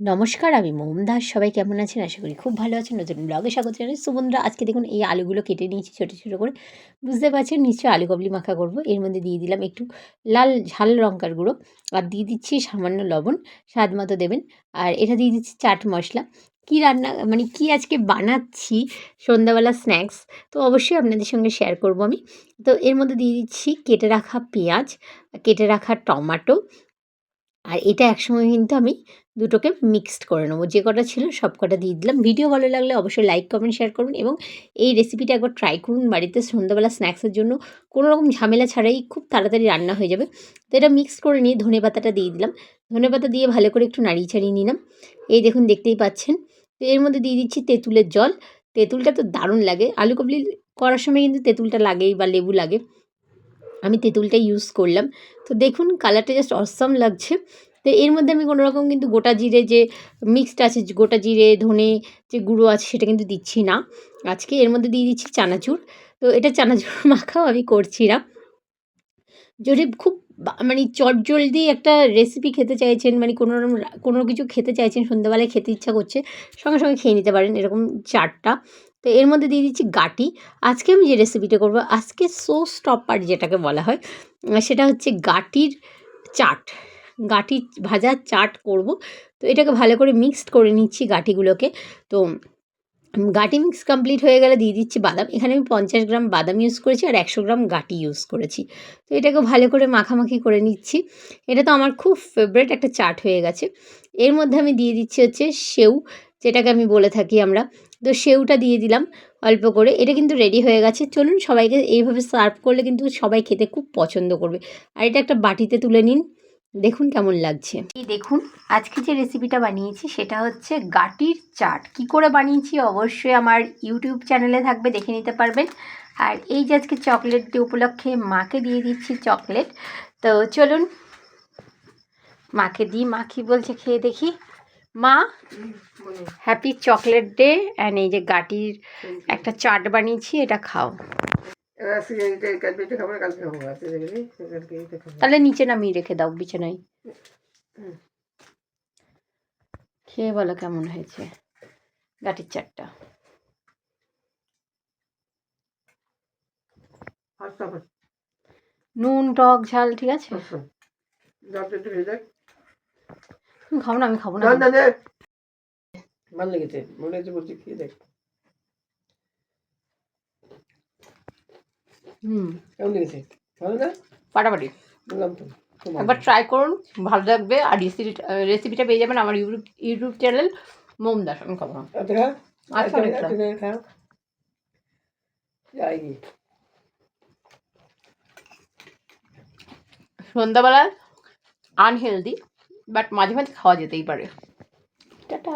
নমস্কার, আমি মোম দাস। সবাই কেমন আছেন? আশা করি খুব ভালো আছেন। নতুন ব্লগে স্বাগত জানাই। সো বন্ধুরা, আজকে দেখুন এই আলুগুলো কেটে নিয়েছি ছোটো, ছোটো করে। বুঝতে পারছেন নিশ্চয়ই আলু কাবলি মাখা করব। এর মধ্যে দিয়ে দিলাম একটু লাল ঝাল লঙ্কার গুঁড়ো, আর দিয়ে দিচ্ছি সামান্য লবণ, স্বাদ মতো দেবেন। আর এটা দিয়ে দিচ্ছি চাট মশলা। কী রান্না মানে কী আজকে বানাচ্ছি সন্ধ্যাবেলা স্ন্যাক্স, তো অবশ্যই আপনাদের সঙ্গে শেয়ার করব আমি। তো এর মধ্যে দিয়ে দিচ্ছি কেটে রাখা পেঁয়াজ, কেটে রাখা টমাটো, আর এটা একসঙ্গে কিন্তু আমি দুটোকে মিক্সড করে নেবো। যে কটা ছিল সব কটা দিয়ে দিলাম। ভিডিও ভালো লাগলে অবশ্যই লাইক, কমেন্ট, শেয়ার করুন এবং এই রেসিপিটা একবার ট্রাই করুন বাড়িতে সন্ধ্যাবেলা স্ন্যাক্সের জন্য। কোনো রকম ঝামেলা ছাড়াই খুব তাড়াতাড়ি রান্না হয়ে যাবে। তো এটা মিক্স করে নিয়ে ধনেপাতাটা দিয়ে দিলাম। ধনেপাতা দিয়ে ভালো করে একটু নাড়িয়ে ছাড়িয়ে নিলাম। এই দেখুন দেখতেই পাচ্ছেন। তো এর মধ্যে দিয়ে দিচ্ছি তেঁতুলের জল। তেঁতুলটা তো দারুণ লাগে। আলু কাবলি করার সময় কিন্তু তেঁতুলটা লাগেই বা লেবু লাগে। আমি তেঁতুলটা ইউজ করলাম। তো দেখুন কালারটা জাস্ট অসাম লাগছে। তো এর মধ্যে আমি কোনো রকম কিন্তু গোটা জিরে যে মিক্সড আছে, গোটা জিরে ধনে যে গুঁড়ো আছে সেটা কিন্তু দিচ্ছি না আজকে। এর মধ্যে দিয়ে দিচ্ছি চানাচুর। তো এটা চানাচুর মাখাও আমি করছি না। যদি খুব মানে চটজলদি একটা রেসিপি খেতে চাইছেন, মানে কোনো কিছু খেতে চাইছেন, সন্ধ্যাবেলায় খেতে ইচ্ছা করছে, সঙ্গে সঙ্গে খেয়ে নিতে পারেন এরকম চাটটা। তো এর মধ্যে দিয়ে দিচ্ছি গাটি। আজকে আমি যে রেসিপিটা করব, আজকে শো স্টপার যেটাকে বলা হয়, সেটা হচ্ছে গাটির চাট। গাটি ভাজা চাট করব। তো এটাকে ভালো করে মিক্সড করে নিচ্ছি গাটিগুলোকে। তো গাটি মিক্স কমপ্লিট হয়ে গেলে দিয়ে দিচ্ছি বাদাম। এখানে আমি 50 গ্রাম বাদাম ইউজ করেছি আর 100 গ্রাম গাটি ইউজ করেছি। তো এটাকে ভালো করে মাখামাখি করে নিচ্ছি। এটা তো আমার খুব ফেভারিট একটা চাট হয়ে গেছে। এর মধ্যে আমি দিয়ে দিচ্ছি হচ্ছে সেউ, যেটাকে আমি বলে থাকি আমরা। তো সেউটা দিয়ে দিলাম অল্প করে। এটা কিন্তু রেডি হয়ে গেছে। চলুন সবাইকে এইভাবে সার্ভ করলে কিন্তু সবাই খেতে খুব পছন্দ করবে। আর এটা একটা বাটিতে তুলে নিন। দেখুন কেমন লাগছে। এই দেখুন আজকে যে রেসিপিটা বানিয়েছি সেটা হচ্ছে গাটির চাট। কি করে বানিয়েছি অবশ্যই আমার ইউটিউব চ্যানেলে থাকবে, দেখে নিতে পারবেন। আর এই যে আজকে চকলেট ডে উপলক্ষে মাকে দিয়ে দিচ্ছি চকলেট। তো চলুন মাকে দিই। মা কি বলছে খেয়ে দেখি। মা, হ্যাপি চকলেট ডে। অ্যান্ড এই যে গাটির একটা চাট বানিয়েছি, এটা খাও। তাহলে নিচে নামিয়ে রেখে দাও বিছানায়। খেয়ে বলো কেমন হয়েছে গাটির চাটটা। নুন টক ঝাল ঠিক আছে? খাবো না, আমি খাবো না। ভালো লেগেছে, মনে হচ্ছে বলছি খেয়ে দেখ। কেমন লেগেছে? ভালো না? ফাটাফাটি। বললাম তো একবার ট্রাই করুন, ভালো লাগবে। আর রেসিপিটা পেয়ে যাবেন আমার ইউটিউব চ্যানেল মোম দাস। আমি খাবো না। আচ্ছা অনেকটা। সন্ধ্যাবেলা আনহেলদি, বাট মাঝে মাঝে খাওয়া যেতেই পারে। টাটা।